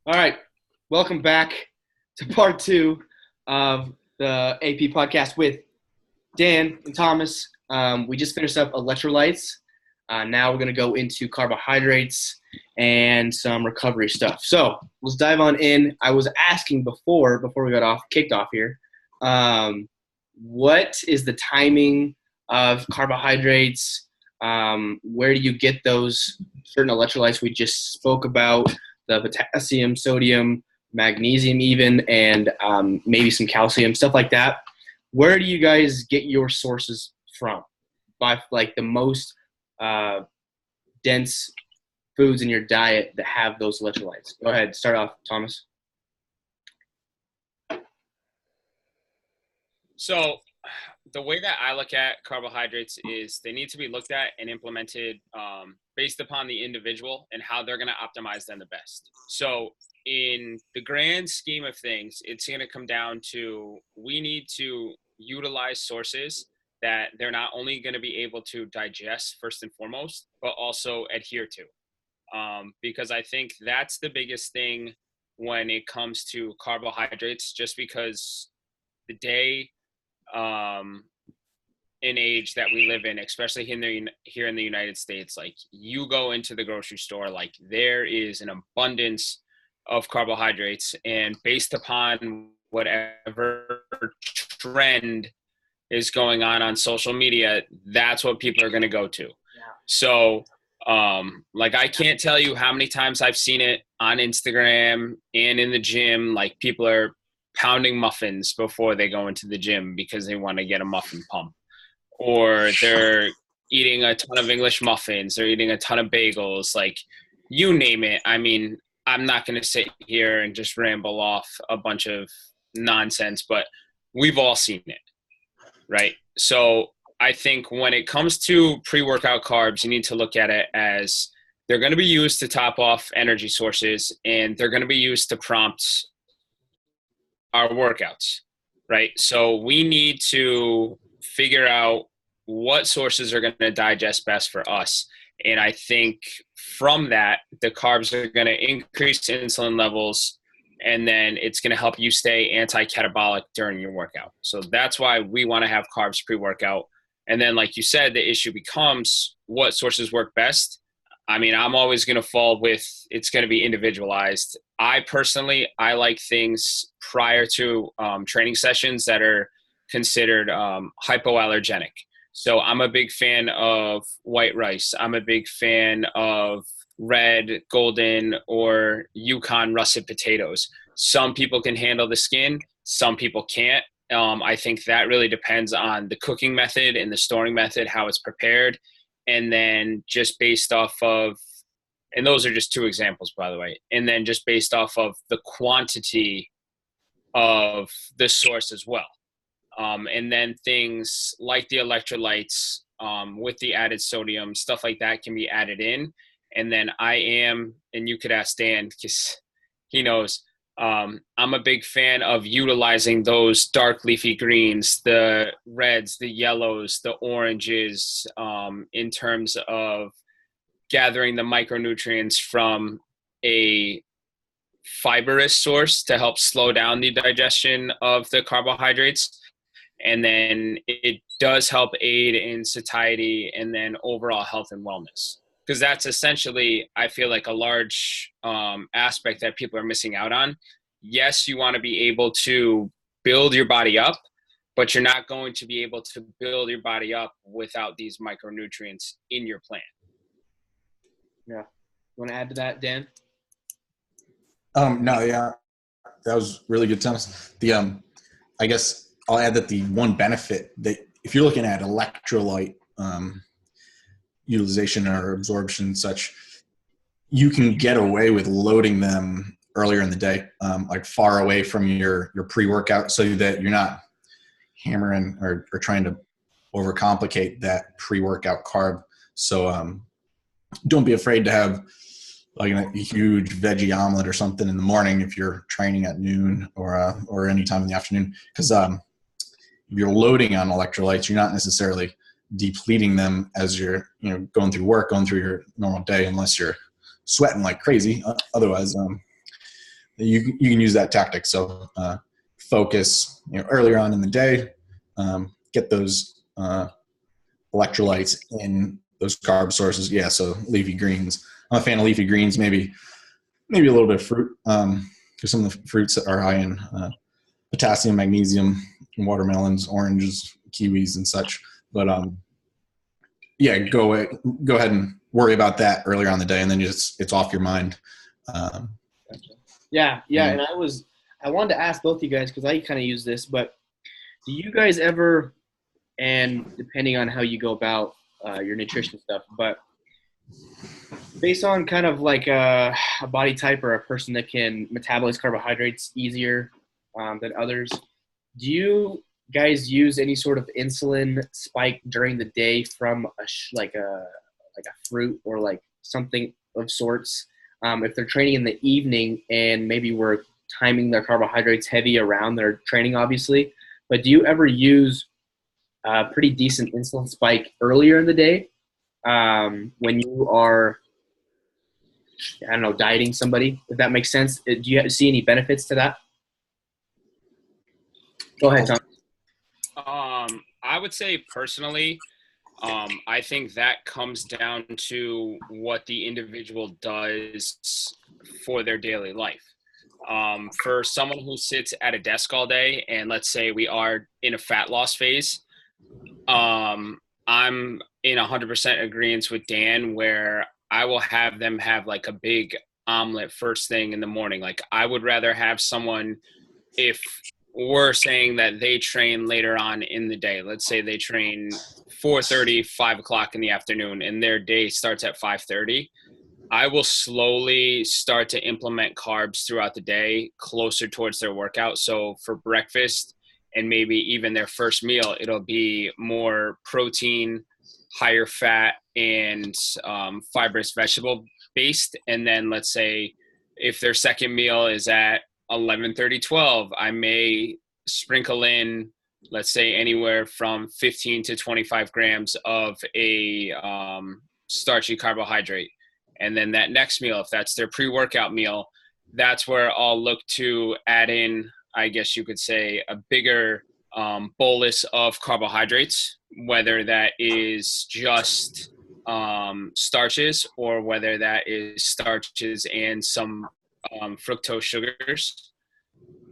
All right, welcome back to part two of the AP podcast with Dan and Thomas. We just finished up electrolytes. Now we're going to go into carbohydrates and some recovery stuff. So let's dive on in. I was asking before we got kicked off here, what is the timing of carbohydrates? Where do you get those certain electrolytes we just spoke about? The potassium, sodium, magnesium even, and maybe some calcium, stuff like that. Where do you guys get your sources from? By like the most dense foods in your diet that have those electrolytes. Go ahead, start off, Thomas. So the way that I look at carbohydrates is they need to be looked at and implemented based upon the individual and how they're going to optimize them the best. So in the grand scheme of things, it's going to come down to we need to utilize sources that they're not only going to be able to digest first and foremost, but also adhere to. Because I think that's the biggest thing when it comes to carbohydrates, just because the day in age that we live in, especially here in the United States, like you go into the grocery store, like there is an abundance of carbohydrates, and based upon whatever trend is going on social media, that's what people are going to go to. Yeah. So like I can't tell you how many times I've seen it on Instagram and in the gym, like people are pounding muffins before they go into the gym because they want to get a muffin pump, or they're eating a ton of English muffins, they're eating a ton of bagels, like you name it. I mean, I'm not going to sit here and just ramble off a bunch of nonsense, but we've all seen it, right? So I think when it comes to pre-workout carbs, you need to look at it as they're going to be used to top off energy sources, and they're going to be used to prompt our workouts, right? So we need to figure out what sources are going to digest best for us. And I think from that, the carbs are going to increase insulin levels, and then it's going to help you stay anti-catabolic during your workout. So that's why we want to have carbs pre-workout. And then, like you said, the issue becomes what sources work best. I mean, I'm always going to fall with it's going to be individualized. I like things prior to training sessions that are considered hypoallergenic. So I'm a big fan of white rice. I'm a big fan of red, golden, or Yukon russet potatoes. Some people can handle the skin, some people can't. I think that really depends on the cooking method and the storing method, how it's prepared. And then just based off of, and those are just two examples, by the way, and then just based off of the quantity of the source as well. And then things like the electrolytes with the added sodium, stuff like that can be added in. And then and you could ask Dan because he knows, I'm a big fan of utilizing those dark leafy greens, the reds, the yellows, the oranges, in terms of gathering the micronutrients from a fibrous source to help slow down the digestion of the carbohydrates. And then it does help aid in satiety and then overall health and wellness. Because that's essentially, I feel like, a large aspect that people are missing out on. Yes, you want to be able to build your body up, but you're not going to be able to build your body up without these micronutrients in your plan. Yeah. You want to add to that, Dan? No, yeah. That was really good, Thomas. I guess I'll add that the one benefit that if you're looking at electrolyte utilization or absorption and such, you can get away with loading them earlier in the day, like far away from your pre-workout, so that you're not hammering or trying to overcomplicate that pre-workout carb. So don't be afraid to have like a huge veggie omelet or something in the morning if you're training at noon or any time in the afternoon, because if you're loading on electrolytes, you're not necessarily depleting them as you're going through your normal day, unless you're sweating like crazy. Otherwise, you can use that tactic. So focus, earlier on in the day, get those electrolytes in those carb sources. Yeah, so leafy greens. I'm a fan of leafy greens. Maybe a little bit of fruit, because some of the fruits are high in potassium, magnesium, watermelons, oranges, kiwis, and such. But yeah, go ahead and worry about that earlier on in the day, and then it's off your mind. Yeah, and I wanted to ask both you guys, because I kind of use this, but do you guys ever, and depending on how you go about your nutrition stuff, but based on kind of like a body type or a person that can metabolize carbohydrates easier than others, do you guys use any sort of insulin spike during the day from like a fruit or like something of sorts? If they're training in the evening and maybe we're timing their carbohydrates heavy around their training, obviously, but do you ever use a pretty decent insulin spike earlier in the day when you are, I don't know, dieting somebody, if that makes sense? Do you see any benefits to that? Go ahead, Tom. I would say personally, I think that comes down to what the individual does for their daily life. For someone who sits at a desk all day, and let's say we are in a fat loss phase, I'm in 100% agreement with Dan, where I will have them have like a big omelet first thing in the morning. Like, I would rather have someone, if we're saying that they train later on in the day, let's say they train 4:30, 5 o'clock in the afternoon, and their day starts at 5:30, I will slowly start to implement carbs throughout the day closer towards their workout. So for breakfast and maybe even their first meal, it'll be more protein, higher fat, and fibrous vegetable based. And then let's say if their second meal is at 11:30, 12, I may sprinkle in, let's say, anywhere from 15 to 25 grams of a starchy carbohydrate. And then that next meal, if that's their pre-workout meal, that's where I'll look to add in, I guess you could say, a bigger bolus of carbohydrates, whether that is just starches or whether that is starches and some fructose sugars.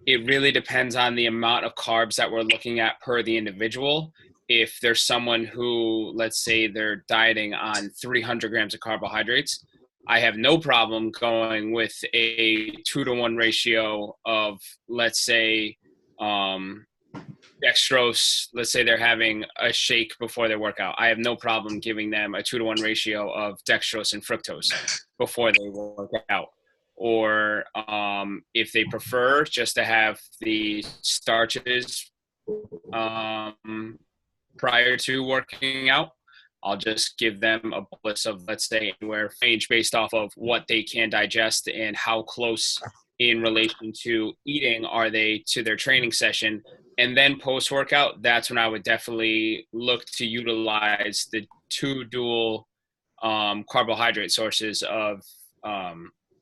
It really depends on the amount of carbs that we're looking at per the individual. If there's someone who, let's say, they're dieting on 300 grams of carbohydrates, I have no problem going with a 2-to-1 ratio of, let's say, dextrose. Let's say they're having a shake before their workout. I have no problem giving them a 2-to-1 ratio of dextrose and fructose before they work out. Or if they prefer just to have the starches prior to working out, I'll just give them a bolus of, let's say, anywhere range based off of what they can digest and how close in relation to eating are they to their training session. And then post-workout, that's when I would definitely look to utilize the 2 dual carbohydrate sources of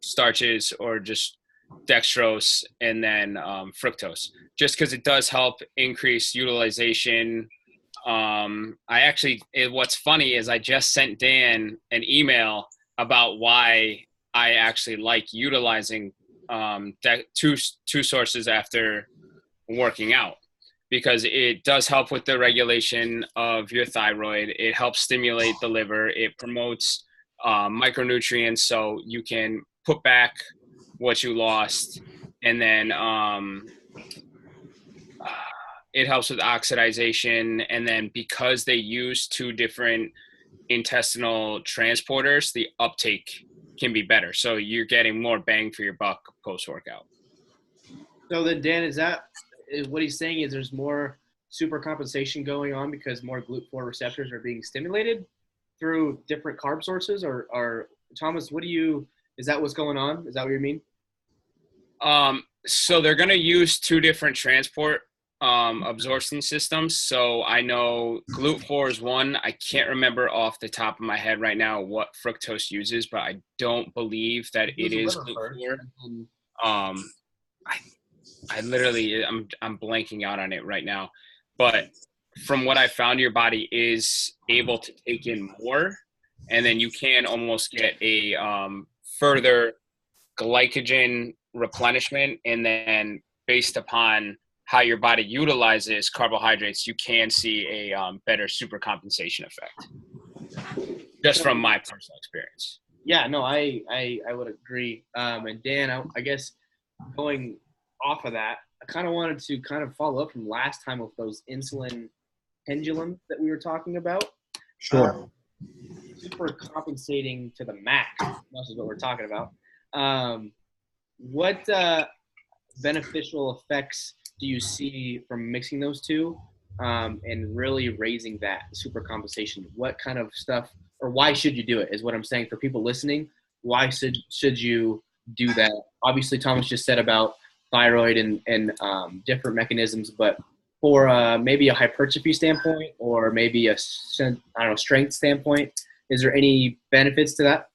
starches or just dextrose and then fructose, just because it does help increase utilization. What's funny is I just sent Dan an email about why I actually like utilizing two sources after working out, because it does help with the regulation of your thyroid. It helps stimulate the liver. It promotes micronutrients, so you can put back what you lost. And then it helps with oxidation. And then because they use 2 different intestinal transporters, the uptake can be better. So you're getting more bang for your buck post-workout. So then, Dan, is what he's saying is there's more supercompensation going on because more GLUT4 receptors are being stimulated through different carb sources? Or Thomas, is that what's going on? Is that what you mean? So they're going to use 2 different transport absorption systems. So I know GLUT4 is one. I can't remember off the top of my head right now what fructose uses, but I don't believe that it is GLUT4. I I literally I'm blanking out on it right now, but from what I found, your body is able to take in more, and then you can almost get a further glycogen replenishment, and then based upon how your body utilizes carbohydrates, you can see a better supercompensation effect, just from my personal experience. Yeah, no, I would agree. And Dan, I guess going off of that, I kind of wanted to kind of follow up from last time with those insulin pendulums that we were talking about. Sure. Super compensating to the max. This is what we're talking about. What beneficial effects do you see from mixing those two and really raising that super compensation? What kind of stuff, or why should you do it, is what I'm saying for people listening. Why should you do that? Obviously, Thomas just said about thyroid and different mechanisms, but for maybe a hypertrophy standpoint or maybe a strength standpoint, is there any benefits to that?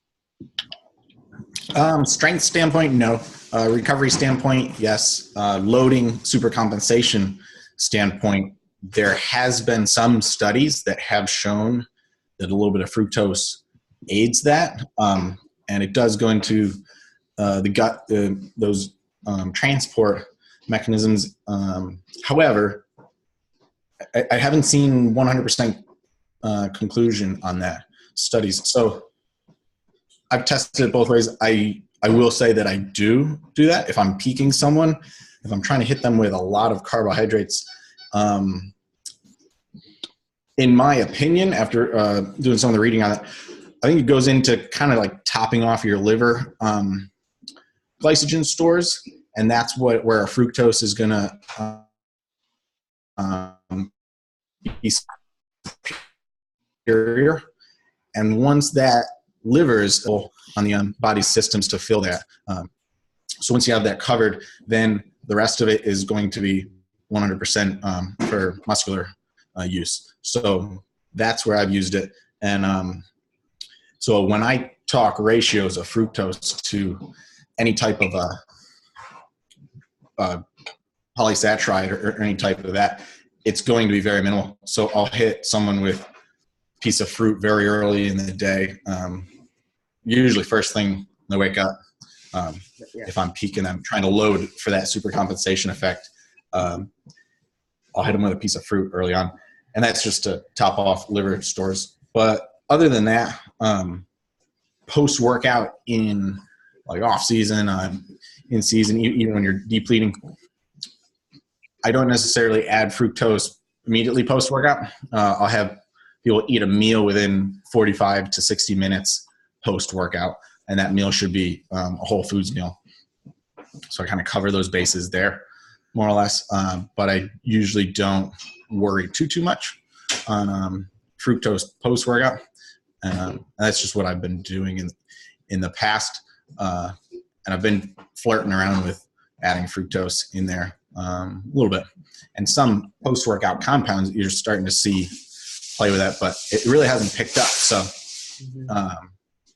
Strength standpoint, no. Recovery standpoint, yes. Loading supercompensation standpoint, there has been some studies that have shown that a little bit of fructose aids that, and it does go into the gut, those transport mechanisms. However, I haven't seen 100% conclusion on that studies. So I've tested it both ways. I will say that I do that if I'm peaking someone, if I'm trying to hit them with a lot of carbohydrates. In my opinion, after doing some of the reading on it, I think it goes into kind of like topping off your liver glycogen stores, and that's where our fructose is going to be superior. And once that liver is on the body's systems to fill that, so once you have that covered, then the rest of it is going to be 100% for muscular use. So that's where I've used it. And so when I talk ratios of fructose to any type of polysaccharide or any type of that, it's going to be very minimal. So I'll hit someone with a piece of fruit very early in the day, usually first thing they wake up. If I'm peaking, I'm trying to load for that supercompensation effect. I'll hit them with a piece of fruit early on, and that's just to top off liver stores. But other than that, post-workout in like off season, in season, even when you're depleting, I don't necessarily add fructose immediately post-workout. I'll have people eat a meal within 45 to 60 minutes post-workout, and that meal should be a whole foods meal. So I kind of cover those bases there, more or less. But I usually don't worry too much on fructose post-workout. And that's just what I've been doing in the past. And I've been flirting around with adding fructose in there a little bit. And some post-workout compounds you're starting to see play with that, but it really hasn't picked up. So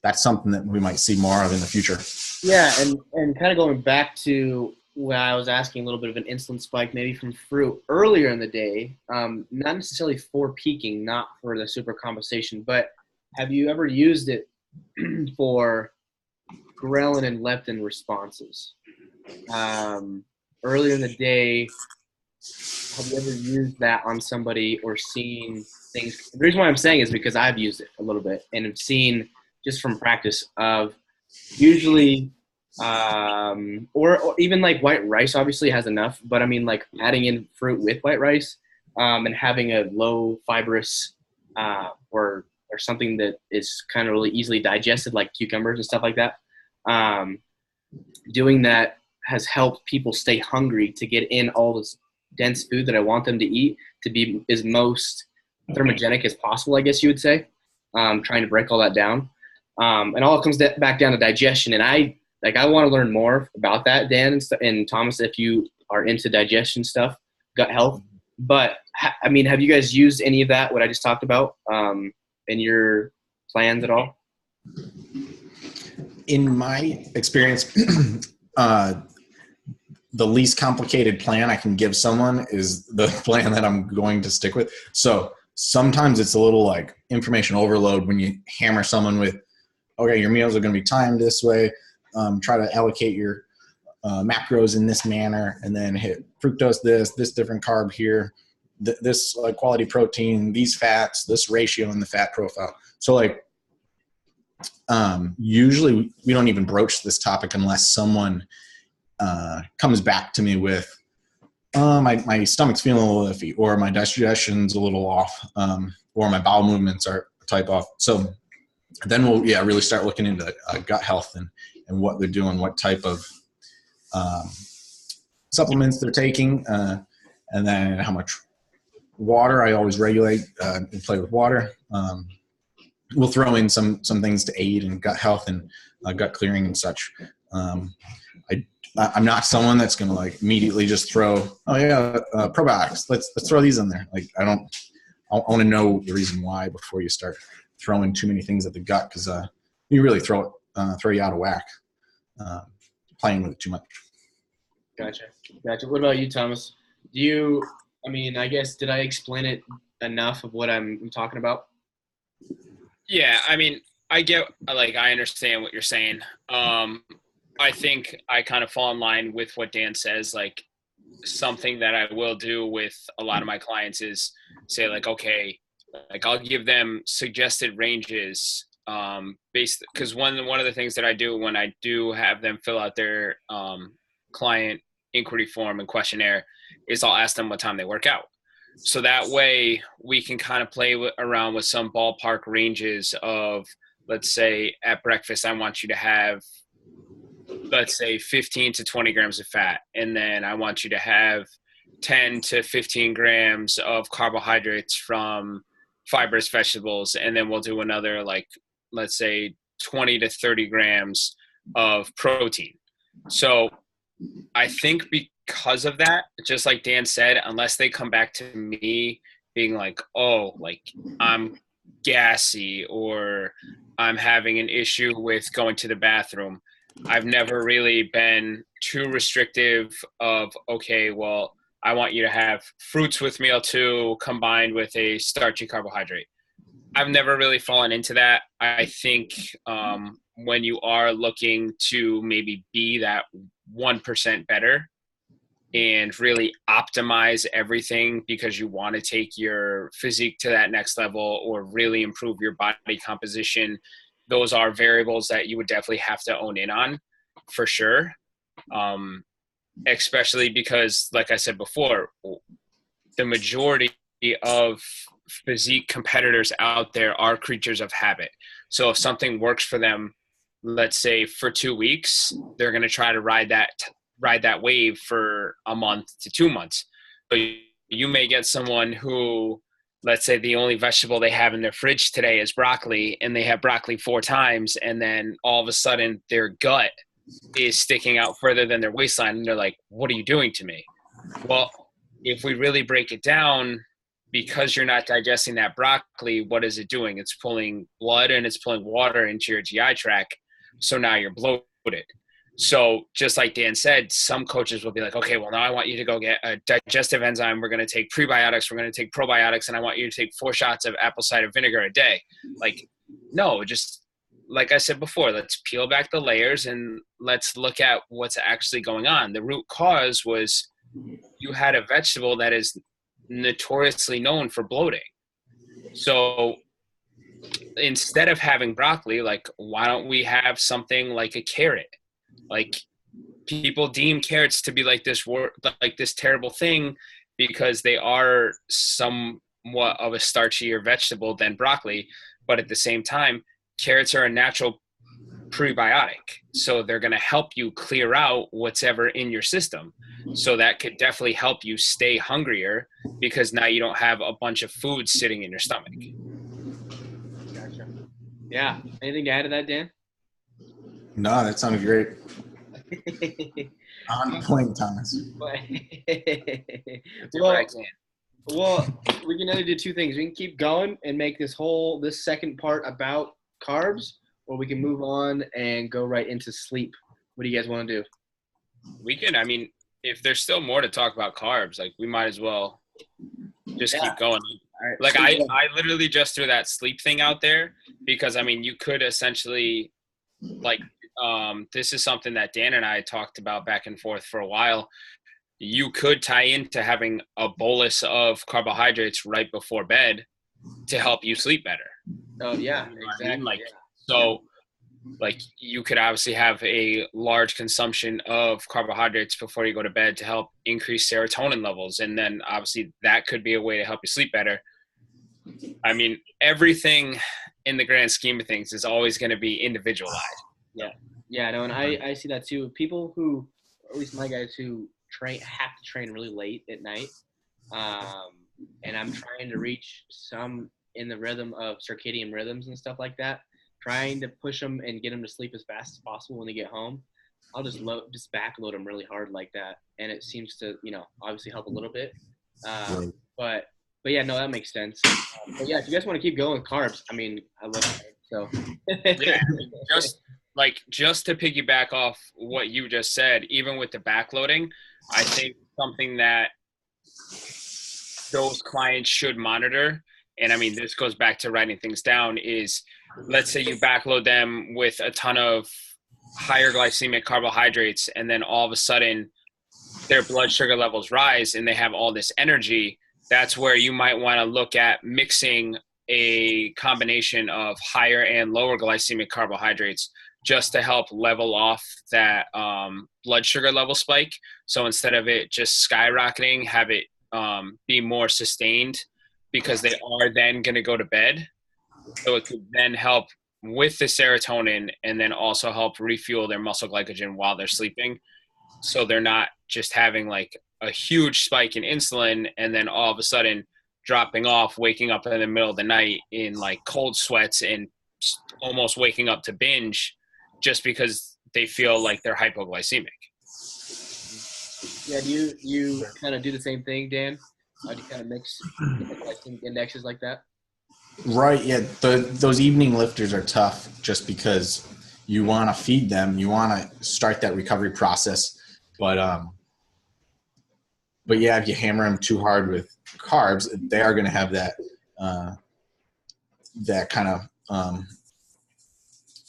that's something that we might see more of in the future. Yeah, and kind of going back to when I was asking a little bit of an insulin spike, maybe from fruit earlier in the day, not necessarily for peaking, not for the supercompensation, but have you ever used it for ghrelin and leptin responses? Earlier in the day, have you ever used that on somebody or seen things? The reason why I'm saying is because I've used it a little bit and have seen just from practice of usually or even like white rice obviously has enough, but I mean like adding in fruit with white rice and having a low fibrous or something that is kind of really easily digested like cucumbers and stuff like that. Doing that has helped people stay hungry to get in all this dense food that I want them to eat to be as most thermogenic as possible, I guess you would say, trying to break all that down. And all it comes back down to digestion. And I want to learn more about that, Dan and Thomas, if you are into digestion stuff, gut health. But I mean, have you guys used any of that, what I just talked about, in your plans at all? In my experience, the least complicated plan I can give someone is the plan that I'm going to stick with. So sometimes it's a little like information overload when you hammer someone with, okay, your meals are going to be timed this way. Try to allocate your macros in this manner, and then hit fructose this different carb here, this quality protein, these fats, this ratio in the fat profile. So like usually we don't even broach this topic unless someone comes back to me with my stomach's feeling a little iffy, or my digestion's a little off, or my bowel movements are type off. So then we'll really start looking into gut health and what they're doing, what type of supplements they're taking, and then how much water. I always regulate and play with water. We'll throw in some things to aid in gut health and gut clearing and such. I'm not someone that's going to like immediately just throw, probiotics. Let's throw these in there. Like I want to know the reason why before you start throwing too many things at the gut, because you really throw you out of whack playing with it too much. Gotcha. What about you, Thomas? I guess, did I explain it enough of what I'm talking about? Yeah, I mean, I understand what you're saying. I think I kind of fall in line with what Dan says. Like, something that I will do with a lot of my clients is say, like, okay, like I'll give them suggested ranges because one of the things that I do when I do have them fill out their client inquiry form and questionnaire is I'll ask them what time they work out. So that way we can kind of play around with some ballpark ranges of, let's say at breakfast, I want you to have, let's say 15 to 20 grams of fat. And then I want you to have 10 to 15 grams of carbohydrates from fibrous vegetables. And then we'll do another, like, let's say 20 to 30 grams of protein. So I think because of that, just like Dan said, unless they come back to me being like, oh, like I'm gassy or I'm having an issue with going to the bathroom, I've never really been too restrictive of, okay, well, I want you to have fruits with meal 2 combined with a starchy carbohydrate. I've never really fallen into that. I think when you are looking to maybe be that 1% better and really optimize everything because you want to take your physique to that next level or really improve your body composition, those are variables that you would definitely have to own in on for sure. Especially because, like I said before, the majority of physique competitors out there are creatures of habit. So if something works for them, let's say for 2 weeks, they're going to try to ride that wave for a month to 2 months. But you may get someone who, let's say the only vegetable they have in their fridge today is broccoli, and they have broccoli 4 times, and then all of a sudden their gut is sticking out further than their waistline, and they're like, what are you doing to me? Well, if we really break it down, because you're not digesting that broccoli, what is it doing? It's pulling blood and it's pulling water into your GI tract. So now you're bloated. So just like Dan said, some coaches will be like, okay, well, now I want you to go get a digestive enzyme. We're going to take prebiotics. We're going to take probiotics. And I want you to take 4 shots of apple cider vinegar a day. Like, no, just like I said before, let's peel back the layers and let's look at what's actually going on. The root cause was you had a vegetable that is notoriously known for bloating. So instead of having broccoli, like, why don't we have something like a carrot? Like, people deem carrots to be like this terrible thing because they are somewhat of a starchier vegetable than broccoli. But at the same time, carrots are a natural prebiotic. So they're going to help you clear out what's ever in your system. So that could definitely help you stay hungrier because now you don't have a bunch of food sitting in your stomach. Gotcha. Yeah. Anything to add to that, Dan? No, that sounded great. On point, Thomas. Well, we can either do 2 things. We can keep going and make this second part about carbs, or we can move on and go right into sleep. What do you guys want to do? We can, I mean, if there's still more to talk about carbs, like we might as well just keep going. Right. Like I literally just threw that sleep thing out there because I mean you could essentially like this is something that Dan and I talked about back and forth for a while. You could tie into having a bolus of carbohydrates right before bed to help you sleep better. Oh yeah, You know what I exactly. mean? Like so like you could obviously have a large consumption of carbohydrates before you go to bed to help increase serotonin levels. And then obviously that could be a way to help you sleep better. I mean, everything in the grand scheme of things is always going to be individualized. Yeah, no, and I see that too. People who, or at least my guys who have to train really late at night, and I'm trying to reach some in the rhythm of circadian rhythms and stuff like that, trying to push them and get them to sleep as fast as possible when they get home. I'll just backload them really hard like that, and it seems to, obviously help a little bit. But yeah, no, that makes sense. But yeah, if you guys want to keep going with carbs, I mean, I love it. So yeah, just to piggyback off what you just said, even with the backloading, I think something that those clients should monitor, and I mean, this goes back to writing things down, is let's say you backload them with a ton of higher glycemic carbohydrates, and then all of a sudden their blood sugar levels rise and they have all this energy. That's where you might want to look at mixing a combination of higher and lower glycemic carbohydrates just to help level off that blood sugar level spike. So instead of it just skyrocketing, have it be more sustained, because they are then going to go to bed. So it could then help with the serotonin and then also help refuel their muscle glycogen while they're sleeping. So they're not just having like a huge spike in insulin and then all of a sudden dropping off, waking up in the middle of the night in like cold sweats and almost waking up to binge just because they feel like they're hypoglycemic. Yeah, do you kind of do the same thing, Dan? Do you kind of mix glycemic indexes like that? Right, yeah. Those evening lifters are tough just because you want to feed them, you want to start that recovery process, but yeah, if you hammer them too hard with carbs, they are going to have that kind of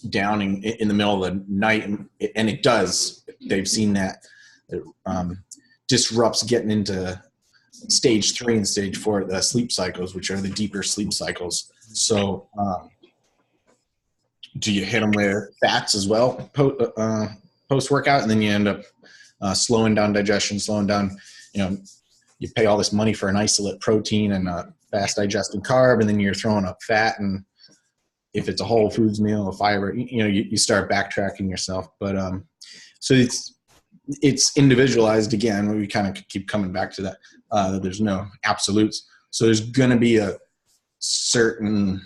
downing in the middle of the night, and it does. They've seen that it disrupts getting into stage 3 and stage 4, the sleep cycles, which are the deeper sleep cycles. So do you hit them with fats as well post-workout, and then you end up slowing down digestion, slowing down, you pay all this money for an isolate protein and a fast digesting carb, and then you're throwing up fat, and if it's a whole foods meal, a fiber, you start backtracking yourself. But so it's individualized again. We kind of keep coming back to that. There's no absolutes. So there's going to be a certain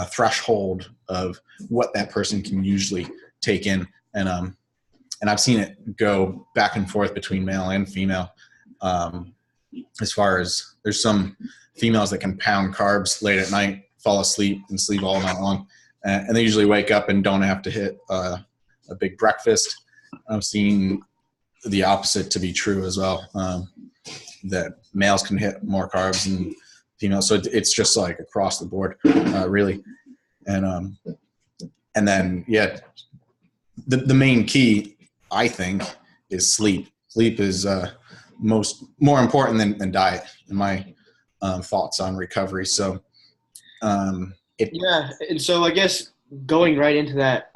threshold of what that person can usually take in. And I've seen it go back and forth between male and female. As far as there's some females that can pound carbs late at night, fall asleep and sleep all night long. And they usually wake up and don't have to hit a big breakfast. I've seen the opposite to be true as well, that males can hit more carbs than females. So it's just like across the board, really. And then, yeah, the main key, I think, is sleep. Sleep is more important than diet, in my thoughts on recovery. So, yeah, and so I guess going right into that,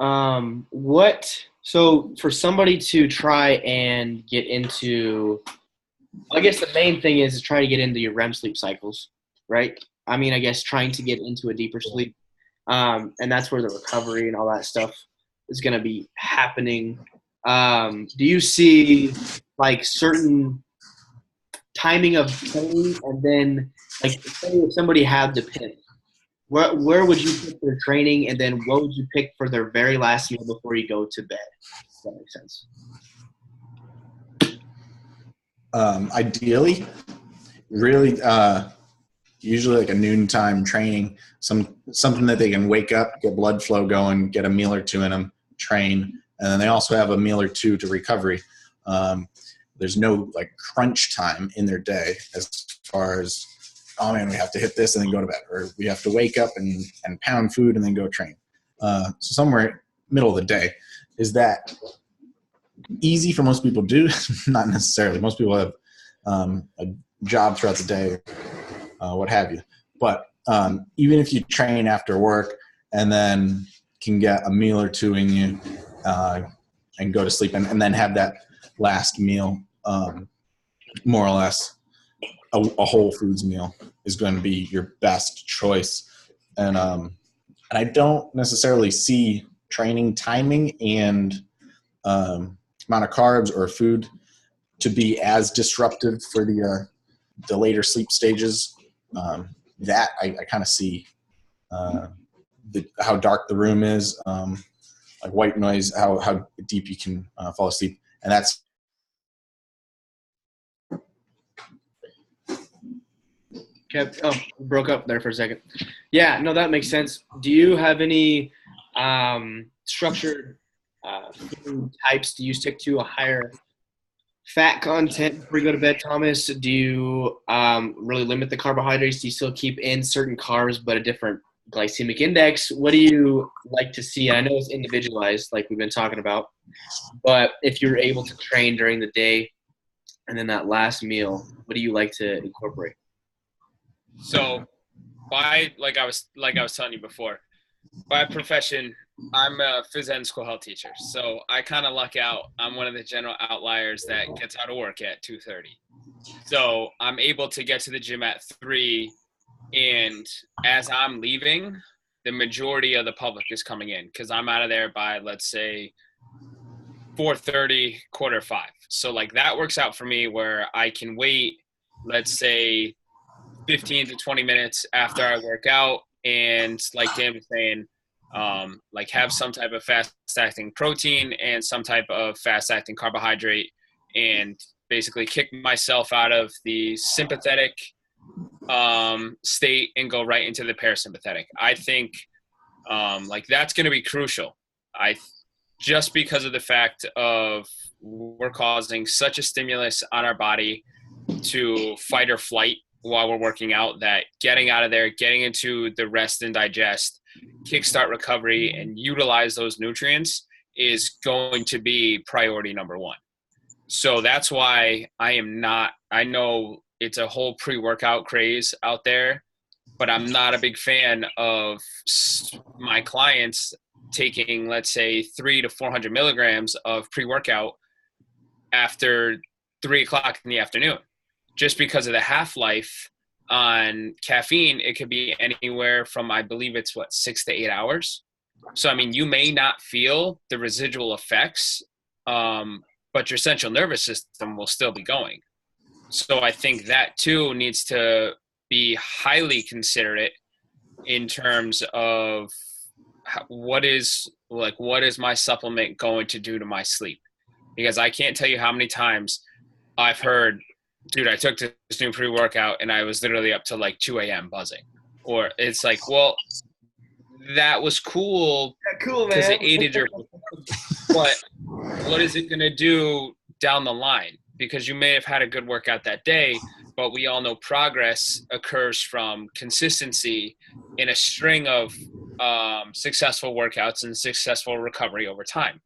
so for somebody to try and get into, I guess the main thing is try to get into your REM sleep cycles, right? I mean, I guess trying to get into a deeper sleep, and that's where the recovery and all that stuff is going to be happening. Do you see like certain timing of training, and then like say if somebody had to pick, where would you pick their training, and then what would you pick for their very last meal before you go to bed? If that makes sense. Ideally, really, usually like a noontime training, something that they can wake up, get blood flow going, get a meal or two in them, train, and then they also have a meal or two to recovery. there's no like crunch time in their day as far as, oh man, we have to hit this and then go to bed, or we have to wake up and pound food and then go train. So somewhere middle of the day. Is that easy for most people to do? Not necessarily. Most people have a job throughout the day, what have you. But even if you train after work and then can get a meal or two in you and go to sleep and then have that last meal, more or less a whole foods meal is going to be your best choice. And I don't necessarily see training timing and amount of carbs or food to be as disruptive for the later sleep stages. That I kind of see how dark the room is, like white noise, how deep you can fall asleep, and that's. Okay. Oh, broke up there for a second. Yeah, no, that makes sense. Do you have any structured food types? Do you stick to a higher fat content before you go to bed, Thomas? Do you really limit the carbohydrates? Do you still keep in certain carbs but a different glycemic index? What do you like to see? I know it's individualized, like we've been talking about, but if you're able to train during the day and then that last meal, what do you like to incorporate? So, like I was telling you before, by profession, I'm a phys ed school health teacher. So I kind of luck out. I'm one of the general outliers that gets out of work at 2:30. So I'm able to get to the gym at 3, and as I'm leaving, the majority of the public is coming in because I'm out of there by, let's say, 4:30, 4:45. So like that works out for me where I can wait, let's say, 15 to 20 minutes after I work out, and like Dan was saying, like have some type of fast-acting protein and some type of fast-acting carbohydrate, and basically kick myself out of the sympathetic state and go right into the parasympathetic. I think like that's going to be crucial. Just because of the fact of we're causing such a stimulus on our body to fight or flight while we're working out, that getting out of there, getting into the rest and digest, kickstart recovery, and utilize those nutrients is going to be priority number one. So that's why I know it's a whole pre-workout craze out there, but I'm not a big fan of my clients taking, let's say, 300 to 400 milligrams of pre-workout after 3:00 in the afternoon. Just because of the half-life on caffeine, it could be anywhere from, I believe it's 6 to 8 hours. So, I mean, you may not feel the residual effects, but your central nervous system will still be going. So I think that too needs to be highly considerate in terms of what is my supplement going to do to my sleep? Because I can't tell you how many times I've heard, dude, I took this new pre-workout and I was literally up to like 2 a.m. buzzing. Or it's like, well, that was cool. Yeah, cool, man. Because it aided your – but what is it going to do down the line? Because you may have had a good workout that day, but we all know progress occurs from consistency in a string of successful workouts and successful recovery over time.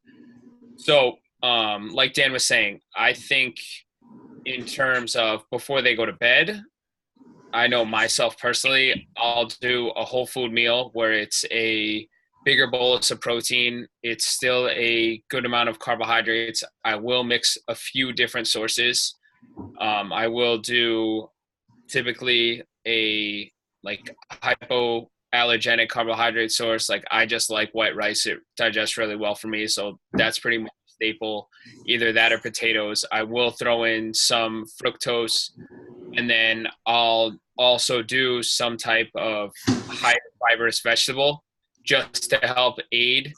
So like Dan was saying, I think – in terms of before they go to bed, I know myself personally, I'll do a whole food meal where it's a bigger bolus of protein. It's still a good amount of carbohydrates. I will mix a few different sources. I will do typically a like hypoallergenic carbohydrate source. Like I just like white rice. It digests really well for me. So that's pretty much staple, either that or potatoes. I will throw in some fructose, and then I'll also do some type of high fibrous vegetable just to help aid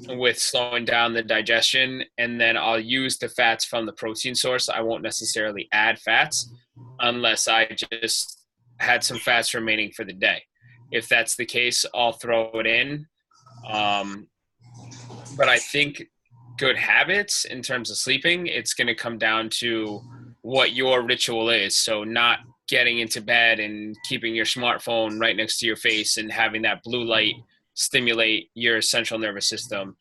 with slowing down the digestion. And then I'll use the fats from the protein source. I won't necessarily add fats unless I just had some fats remaining for the day. If that's the case, I'll throw it in. But I think good habits in terms of sleeping, it's going to come down to what your ritual is. So not getting into bed and keeping your smartphone right next to your face and having that blue light stimulate your central nervous system,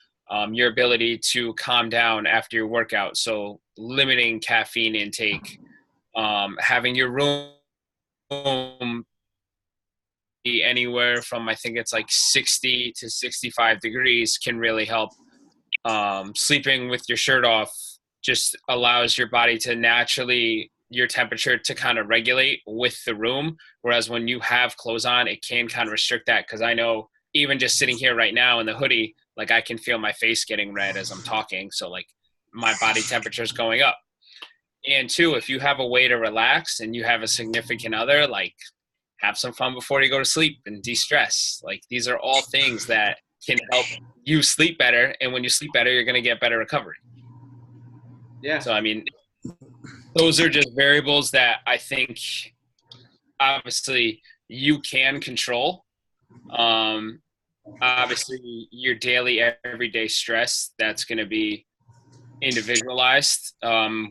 your ability to calm down after your workout. So limiting caffeine intake, having your room be anywhere from, I think it's like 60 to 65 degrees can really help. Sleeping with your shirt off just allows your body to naturally, your temperature to kind of regulate with the room. Whereas when you have clothes on, it can kind of restrict that. Because I know even just sitting here right now in the hoodie, like I can feel my face getting red as I'm talking. So like my body temperature is going up. And two, if you have a way to relax and you have a significant other, like have some fun before you go to sleep and de-stress. Like these are all things that can help you sleep better. And when you sleep better, you're going to get better recovery. Yeah. So, I mean, those are just variables that I think obviously you can control. Obviously your daily, everyday stress, that's going to be individualized.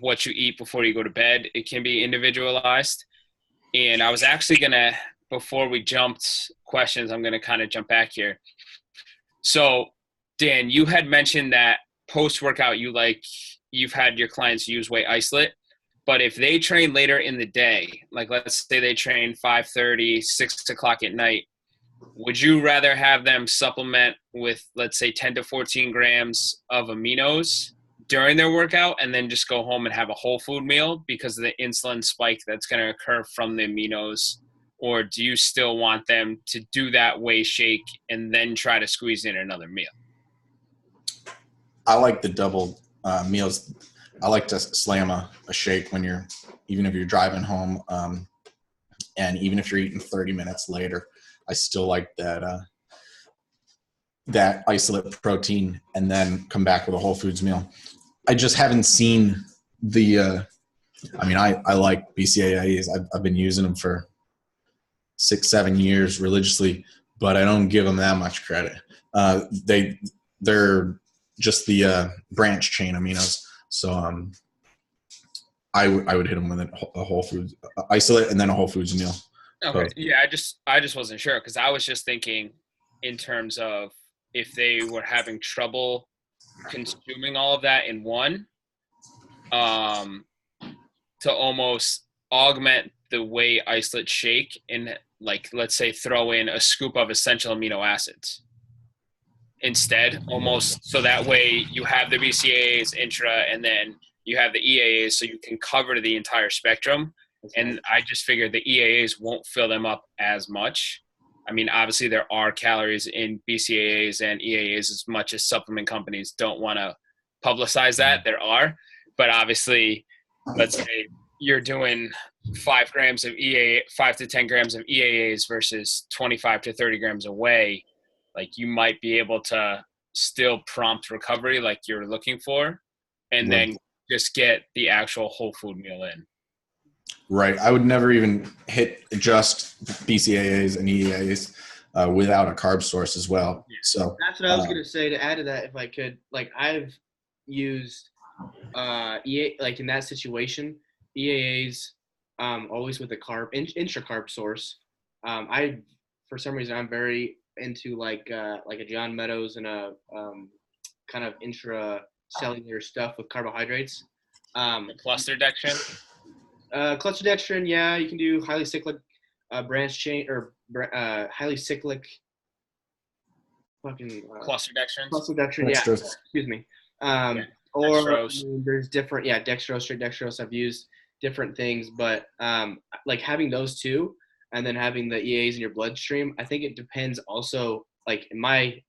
What you eat before you go to bed, it can be individualized. And I was actually going to, before we jumped questions, I'm going to kind of jump back here. So Dan, you had mentioned that post-workout, you've had your clients use weight isolate, but if they train later in the day, like let's say they train 5:30, 6 o'clock at night, would you rather have them supplement with, let's say, 10 to 14 grams of aminos during their workout and then just go home and have a whole food meal because of the insulin spike that's going to occur from the aminos? Or do you still want them to do that whey shake and then try to squeeze in another meal? I like the double meals. I like to slam a shake when even if you're driving home, and even if you're eating 30 minutes later. I still like that isolate protein and then come back with a whole foods meal. I just haven't seen I like BCAAs. I've been using them for 6-7 years religiously, but I don't give them that much credit. They're just the branch chain aminos. So I would hit them with a whole foods isolate and then a whole foods meal. Okay. Both. Yeah, I just wasn't sure because I was just thinking in terms of if they were having trouble consuming all of that in one, to almost augment the whey isolate shake and like, let's say, throw in a scoop of essential amino acids instead, almost so that way you have the BCAAs intra and then you have the EAAs so you can cover the entire spectrum. And I just figured the EAAs won't fill them up as much. I mean, obviously there are calories in BCAAs and EAAs as much as supplement companies don't want to publicize that. There are, but obviously, let's say you're doing 5 to 10 grams of EAAs versus 25 to 30 grams of whey. Like you might be able to still prompt recovery like you're looking for, and then just get the actual whole food meal in. Right. I would never even hit just BCAAs and EAAs without a carb source as well. Yeah. So that's what I was going to say to add to that. If I could, like I've used like in that situation, EAAs always with a carb intra carb source. For some reason I'm very into like a John Meadows and a kind of intracellular stuff with carbohydrates. Cluster dextrin. Cluster dextrin, yeah, you can do highly cyclic branch chain or highly cyclic fucking cluster dextrins. Cluster dextrin, yeah. Excuse me. Or dextrose. There's different, dextrose, straight dextrose. I've used different things, but like having those two and then having the EAs in your bloodstream, I think it depends also, like in my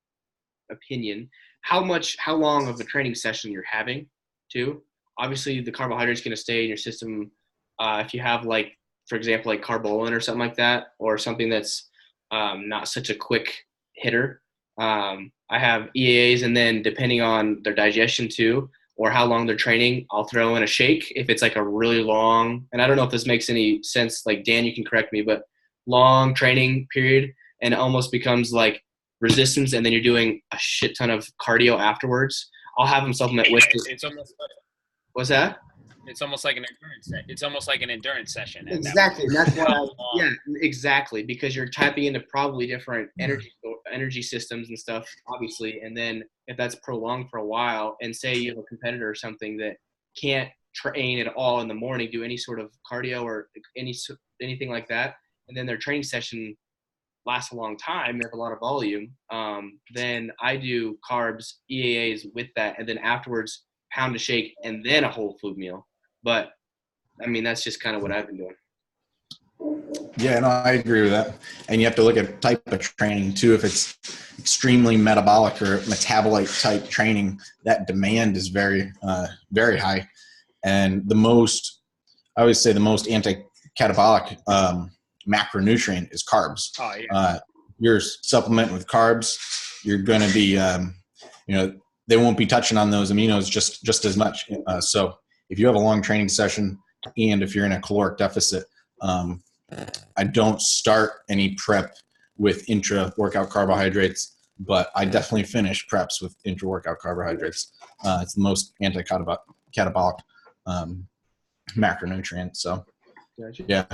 opinion, how long of a training session you're having too. Obviously the carbohydrate's going to stay in your system. If you have like, for example, like Carbolin or something like that, or something that's not such a quick hitter. I have EAAs, and then depending on their digestion too, or how long they're training, I'll throw in a shake if it's like a really long, and I don't know if this makes any sense, like Dan, you can correct me, but long training period, and it almost becomes like resistance, and then you're doing a shit ton of cardio afterwards. I'll have them supplement with it. It's almost like, What's that? it's almost like an endurance. It's almost like an endurance session. Exactly. And that's why, yeah, exactly. Because you're tapping into probably different energy systems and stuff, obviously. And then if that's prolonged for a while, and say you have a competitor or something that can't train at all in the morning, do any sort of cardio or anything like that, and then their training session lasts a long time, they have a lot of volume, then I do carbs, EAAs with that, and then afterwards pound a shake and then a whole food meal. But I mean, that's just kind of what I've been doing. Yeah, no, I agree with that. And you have to look at type of training too. If it's extremely metabolic or metabolite type training, that demand is very, very high. And I always say the most anti-catabolic macronutrient is carbs. Oh, yeah. You're supplementing with carbs, you're going to be, they won't be touching on those aminos just as much. So if you have a long training session and if you're in a caloric deficit, I don't start any prep with intra-workout carbohydrates, but I definitely finish preps with intra-workout carbohydrates. It's the most anti-catabolic macronutrient. So, yeah.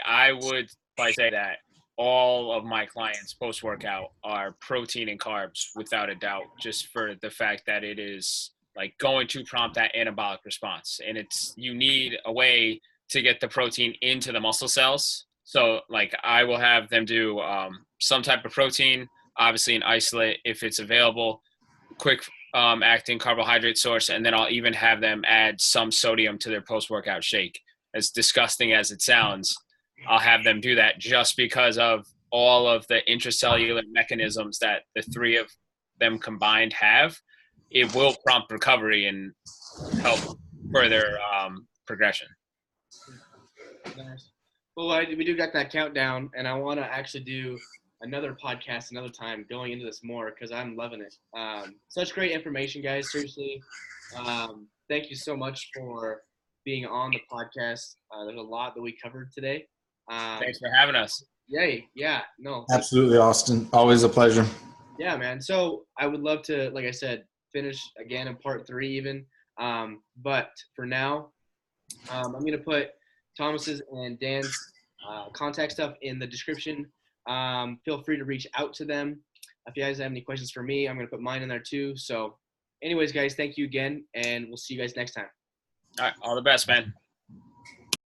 I would say that all of my clients post-workout are protein and carbs without a doubt, just for the fact that it is like going to prompt that anabolic response. And you need a way to get the protein into the muscle cells. So like I will have them do some type of protein, obviously an isolate if it's available, quick acting carbohydrate source, and then I'll even have them add some sodium to their post-workout shake. As disgusting as it sounds, I'll have them do that just because of all of the intracellular mechanisms that the three of them combined have. It will prompt recovery and help further progression. Nice. Well, we do got that countdown, and I want to actually do another podcast another time going into this more because I'm loving it. Such great information, guys. Seriously, thank you so much for being on the podcast. There's a lot that we covered today. Thanks for having us. Yay. Yeah. No. Absolutely, Austin. Always a pleasure. Yeah, man. So I would love to, like I said, finish again in part 3 even. But for now, I'm going to put Thomas's and Dan's contact stuff in the description. Feel free to reach out to them. If you guys have any questions for me, I'm going to put mine in there too. So anyways, guys, thank you again, and we'll see you guys next time. All right. All the best, man.